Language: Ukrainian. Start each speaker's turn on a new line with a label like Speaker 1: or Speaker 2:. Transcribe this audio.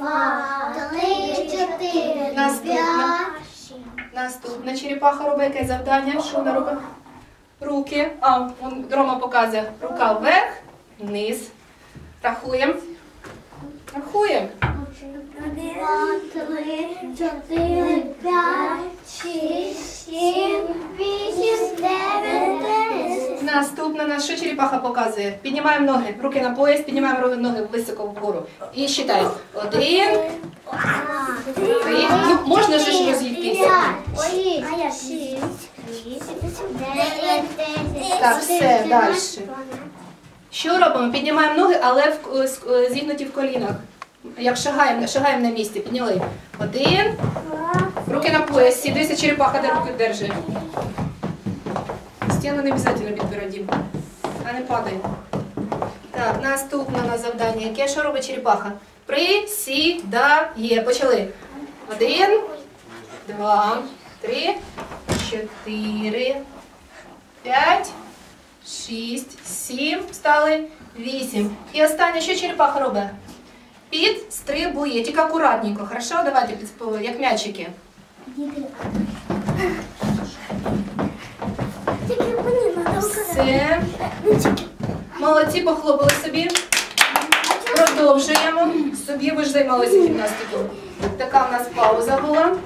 Speaker 1: 2, 3, 4,
Speaker 2: Наступна черепаха робить яке завдання. Що вона робить? Руки. Вон Рома показує. Рука вверх, вниз. Рахуємо. Рахуємо.
Speaker 1: 2, 3, 4, 5, 6, 7, 8, 9, 10.
Speaker 2: Наступна нас що черепаха показує? Піднімаємо ноги, руки на пояс, піднімаємо ноги високо вгору. І считай. 1, 3. Ну, можна ж розійтися.
Speaker 1: 6, 7, 8, 9, 10.
Speaker 2: Так, все, далі. Що робимо? Піднімаємо ноги, але зігнуті в колінах. Як шагаємо на місці. Підняли. 1. Руки на поясі. Дивіться, черепаха, де руки держить. Стіну не обов'язково підпирати, Дім. А не падай. Так, наступне на завдання. Яке що робить черепаха? Присідає. Почали. 1, 2, 3, 4, 5, 6, 7. Встали. 8. І останнє, що черепаха робить? Підстрибує. Тільки акуратненько. Хорошо? Давайте, як м'ячики. Все. Молодці, похлопали собі. Продовжуємо. Собі ви ж займалися гімнастикою. Така в нас пауза була.